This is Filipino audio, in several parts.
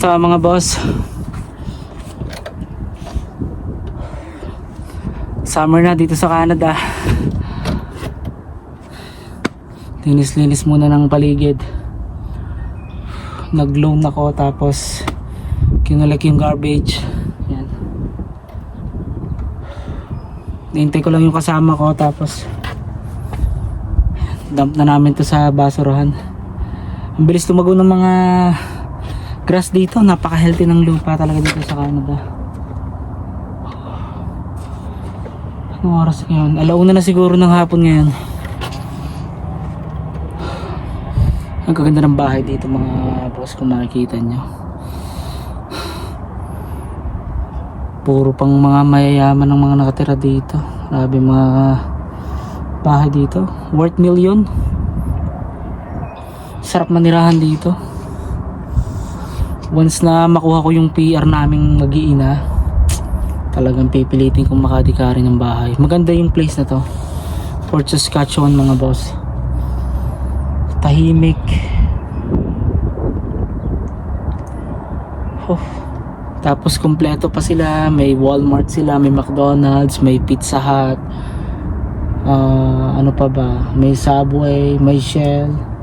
Kamusta mga boss? Summer na dito sa Canada. Linis-linis muna ng paligid. Nag-loan ako tapos kinulik yung garbage. Yan. Hintay ko lang yung kasama ko tapos dump na namin to sa basurahan. Ang bilis tumago ng mga grass dito. Napaka-healthy ng lupa talaga dito sa Canada. Anong oras ngayon? Alauna na siguro ng hapon ngayon. Ang kaganda ng bahay dito mga boss kung makikita nyo. Puro pang mga mayayaman ng mga nakatira dito. Grabe mga bahay dito. Worth million. Sarap manirahan dito. Once na makuha ko yung PR naming mag-iina, talagang pipilitin kong makadikari ng bahay. Maganda yung place na to. Fort Saskatchewan mga boss. Tahimik. Tapos kompleto pa sila. May Walmart sila, may McDonald's, may Pizza Hut. Ano pa ba? May Subway, may Shell.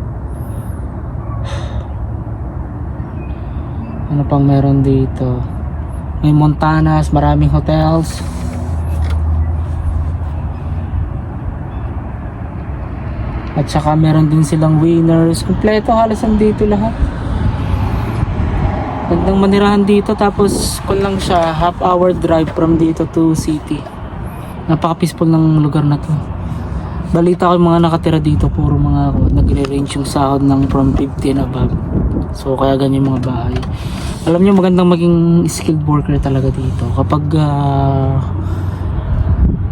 Ano pang meron dito? May Montanas, maraming hotels. At saka meron din silang Winners. Kompleto halos andito lahat. Gandang manirahan dito. Tapos kung lang siya, half hour drive from dito to city. Napaka-peaceful ng lugar na to. Balita ko yung mga nakatira dito, puro mga nagre-range yung sahod ng from 50 and above. So kaya ganyan yung mga bahay. Alam nyo, magandang maging skilled worker talaga dito kapag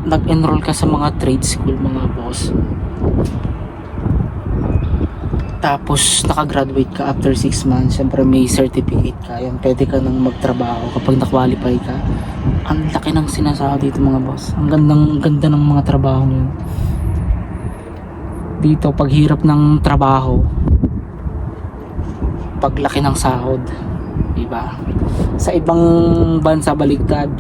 nag-enroll ka sa mga trade school mga boss. Tapos nakagraduate ka after 6 months, syempre may certificate ka, yan pwede ka nang magtrabaho kapag na-qualify ka. Ang laki ng sinasahod dito mga boss. Ang ganda ng mga trabaho nyo dito. Paghirap ng trabaho, paglaki ng sahod, diba? Sa ibang bansa baligtad,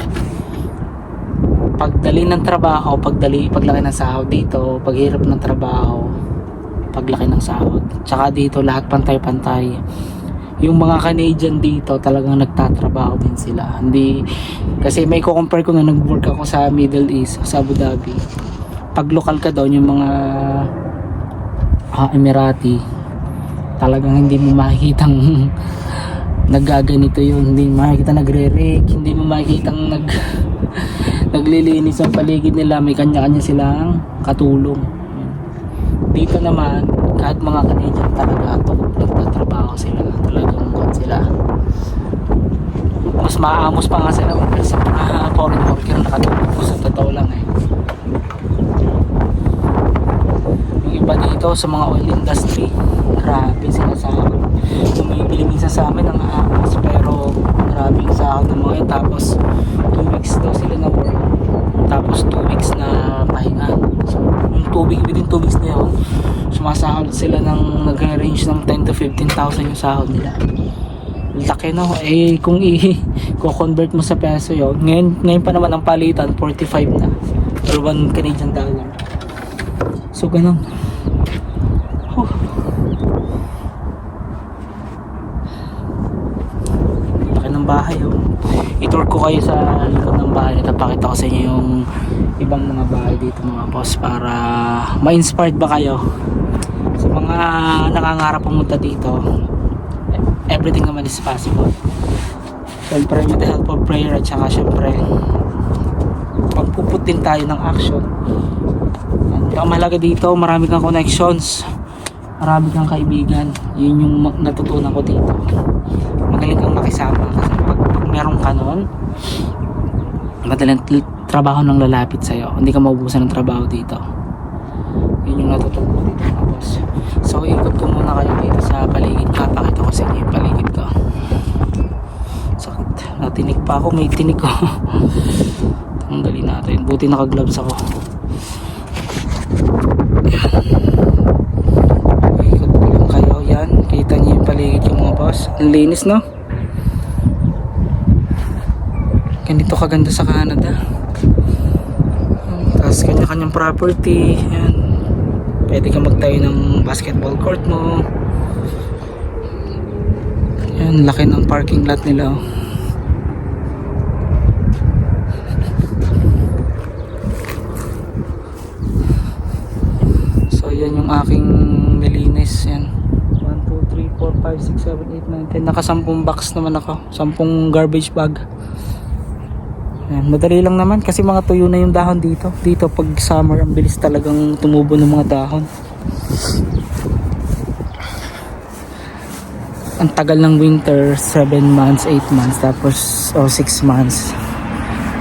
pagdali ng trabaho, paglaki ng sahod. Dito paghirap ng trabaho, paglaki ng sahod. Tsaka dito lahat pantay-pantay. Yung mga Canadian dito talagang nagtatrabaho din sila. Hindi, kasi may ko-compare ko na nag-work ako sa Middle East, sa Abu Dhabi. Pag local ka doon, yung mga Emirati, talagang hindi mo makikitang nagaganito yun. Hindi mo makikita nagre-rake, hindi mo makikitang naglilinis ang paligid nila. May kanya-kanya silang katulong. Dito naman, kahit mga Canadian talaga, nagtatrabaho sila. Talagang good sila. Mas maamos pa nga sila kasi mga foreign worker nakatulong po sa totoo lang eh. Yung iba dito sa mga oil industry, grabe sila sahod. Bumibili minsan sa amin ng ahas, pero grabe yung sahod ng mga yun. Tapos 2 weeks daw sila na work, tapos 2 weeks na pahinga. So yung within 2 weeks na yun, sumasahod sila ng nag-range ng 10 to 15,000 yung sahod nila. Laki no. Eh kung i-convert mo sa peso yun, ngayon pa naman ang palitan 45 na or 1 Canadian dollar. So ganun. Laki ng bahay oh. I-tour ko kayo sa likod ng bahay. Napakita ko sa inyo yung ibang mga bahay dito mga boss, para ma-inspired ba kayo sa mga nangangarap pumunta dito. Everything naman is possible. Siyempre with the help of prayer, at saka siyempre pagpuput din tayo ng action. Ang mahalaga dito, marami kang connections, marami kang kaibigan. Yun yung natutunan ko dito. Magaling kang makisama kasi pag meron ka nun, madalang trabaho nang lalapit sa'yo. Hindi ka maubusan ng trabaho dito. Yun yung natutunan ko dito mga boss. So ikot ko muna kayo dito sa paligid. Kapakita ko sa inyo yung paligid ko. Sakit. Natinig pa ako. May tinig ko. Tanggalin natin. Buti naka-gloves ako. Ikot ko lang kayo. Yan. Kita niyo yung paligid yung mga boss. Ang linis no? ganito kaganda sa Canada. Tapos kanya-kanyang property. Yan. Pwede kang magtayo ng basketball court mo. Yan, laki ng parking lot nila. So yan yung aking nilinis. Yan. 1, 2, 3, 4, 5, 6, 7, 8, 9, 10. Naka 10 box naman ako. 10 garbage bag. Yan, madali lang naman kasi mga tuyo na yung dahon dito. Dito pag summer ang bilis talagang tumubo ng mga dahon. Ang tagal ng winter, 7 months, 8 months, tapos 6 months.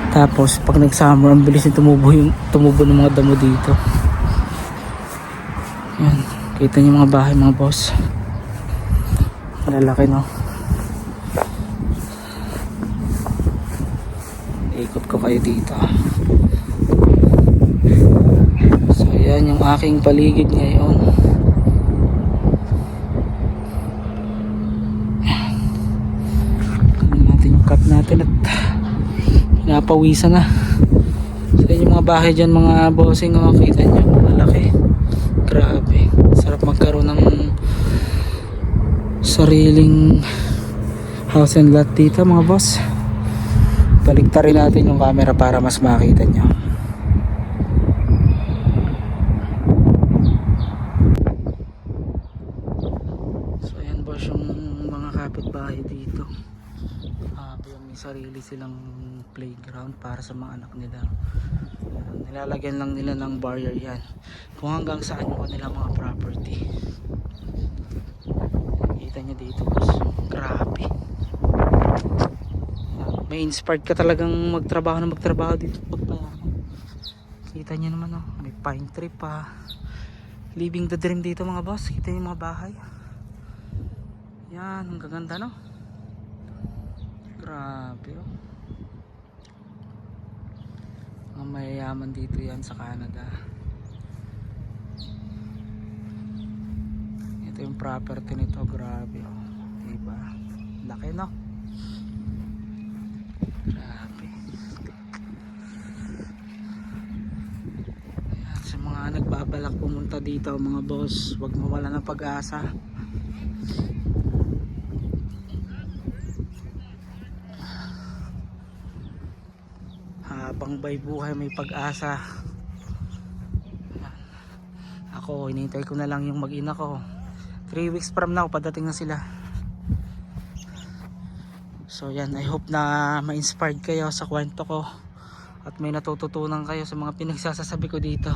Tapos pag nag-summer ang bilis yung tumubo ng mga damo dito. Yan, kita niyo mga bahay mga boss. Malalaki no. Ikot ko kayo dito. So yan yung aking paligid ngayon. Kunin natin yung cup natin at pinapawisan na. So yan yung mga bahay dyan mga bossing. Kita nyo, malaki. Grabe, sarap magkaroon ng sariling house and lot dito mga boss. Baliktarin natin yung camera para mas makita nyo. So ayan boss yung mga kapitbahay dito. May sarili silang playground para sa mga anak nila. Nilalagyan lang nila ng barrier yan kung hanggang saan yung kanilang mga property. Kita nyo dito boss, grabe. May inspired ka talagang magtrabaho dito pagpayaman. Kita nyo naman oh, may pine tree pa. Living the dream dito mga boss. Kita nyo yung mga bahay. Yan, ang gaganda no. Grabe oh. Mga mayayaman dito yan sa Canada. Ito yung property nito, grabe oh. Diba? Laki no. Grabe. Ayan, sa mga nagbabalak pumunta dito mga boss, huwag mawala ng pag-asa. Habang may buhay may pag-asa. Ayan. Ako hinihintay ko na lang yung mag-ina ko. 3 weeks from now padating na sila. So yan, I hope na ma-inspired kayo sa kwento ko at may natututunan kayo sa mga pinagsasasabi ko dito.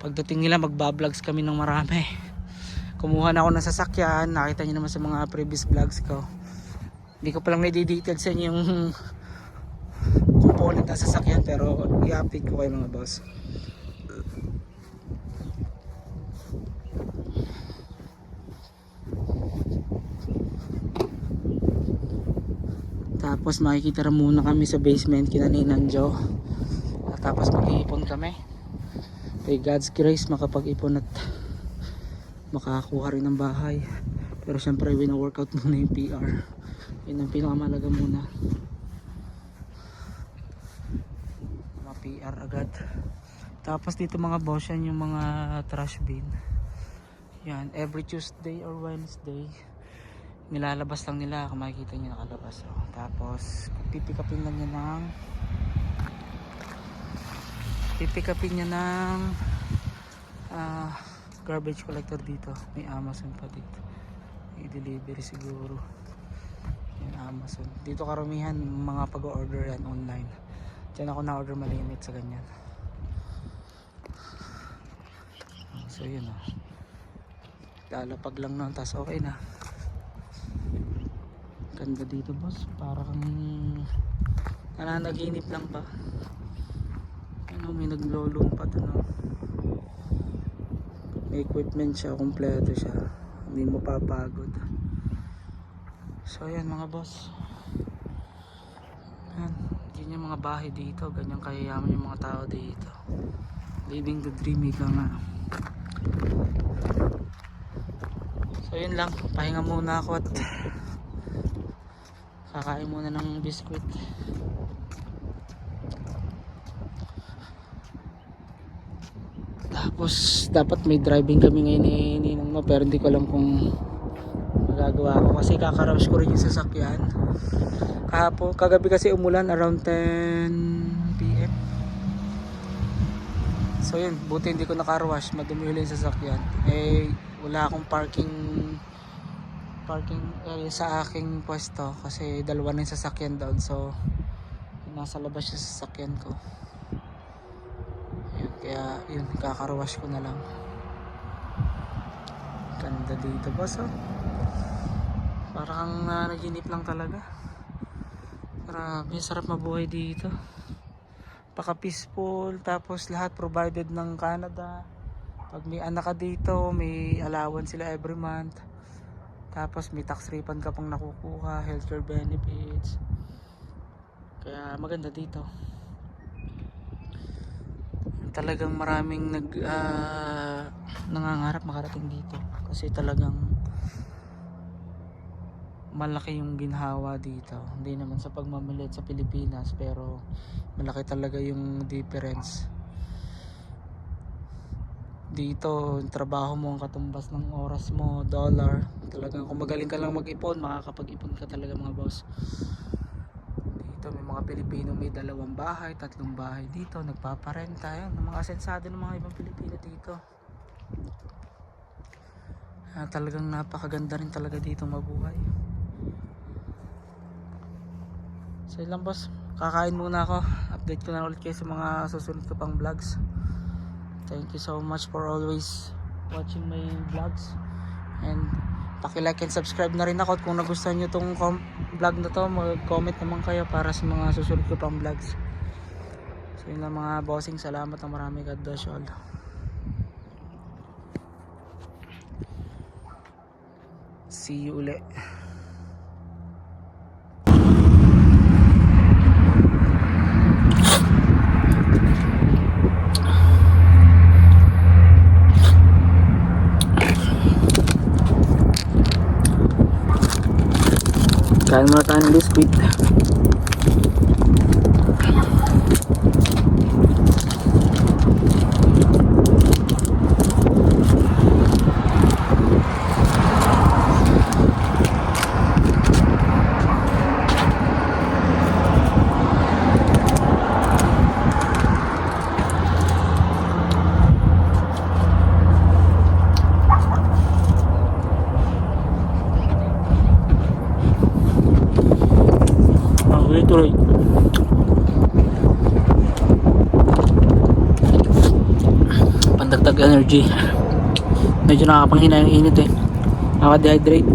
Pagdating nila magba-vlogs kami ng marami. Kumuha na ako ng sasakyan, nakita niyo naman sa mga previous vlogs ko. Hindi ko palang na-detail sa inyo yung component ng sasakyan pero i-update ko kayo mga boss. Tapos makikita rin muna kami sa basement kina Ninang Jo. At tapos mag-iipon kami. By God's grace makapag-ipon at makakuha rin ng bahay. Pero syempre wina-workout muna yung PR. Yun ang pinakamalaga muna. PR agad. Tapos dito mga boss yan yung mga trash bin. Yan, every Tuesday or Wednesday nilalabas lang nila kung makikita nyo nakalabas. Tapos pipikapin lang yan ng garbage collector dito. May Amazon pa dito. May delivery siguro. Yan Amazon. Dito karamihan mga pag-order yan online. Diyan ako na-order malimit sa ganyan. So yun o. Lalapag lang nun, tas okay na. Ganda dito boss. Parang nananaginip lang ba. Ano, may naglolong pa doon o. May equipment siya, kompleto siya. Hindi mo papagod. So ayan mga boss. Ayan. Yun yung mga bahay dito, ganyan kayayaman yung mga tao dito. Living the dream, ika nga. So yun lang, pahinga muna ako at Kakain muna ng biskwit. Tapos dapat may driving kami ngayon ni Ninong, no? Pero hindi ko alam kung magagawa ko kasi kakarush ko rin yung sasakyan. Kagabi kasi umulan around 10 PM. So yun, buti hindi ko nakarush, madumi ulit yung sasakyan. Eh wala akong parking area sa aking pwesto kasi dalawa na yung sasakyan doon. So nasa labas yung sasakyan ko. Ayun, kaya yun, kakarush ko na lang. Ganda dito boss, oh. Parang naginip lang talaga. Grabe, sarap mabuhay dito. Paka peaceful, tapos lahat provided ng Canada. Pag may anak ka dito, may allowance sila every month. Tapos may tax refund ka pang nakukuha, healthcare benefits. Kaya maganda dito. Talagang maraming nangangarap makarating dito kasi talagang malaki yung ginhawa dito. Hindi naman sa pagmamalit sa Pilipinas, pero malaki talaga yung difference. Dito, yung trabaho mo ang katumbas ng oras mo, dollar. Talagang kung magaling ka lang mag-ipon, makakapag-ipon ka talaga mga boss. Dito may mga Pilipino may 2 bahay, 3 bahay dito, nagpaparenta. Yan, mga asensado ng mga ibang Pilipino dito. Talagang napakaganda rin talaga dito mabuhay. So yun lang boss, kakain muna ako. Update ko na ulit kayo sa mga susunod ko pang vlogs. Thank you so much for always watching my vlogs. And paki-like and subscribe na rin ako. At kung nagustuhan nyo itong vlog na to, mag-comment naman kayo para sa mga susunod ko pang vlogs. So yun lang mga bossing, salamat ng marami. God bless you all. See you ulit. Kain muna tayo ng biscuit. Tuloy. Pandagdag energy. Medyo nakakapanghina yung init eh. Nakaka-dehydrate.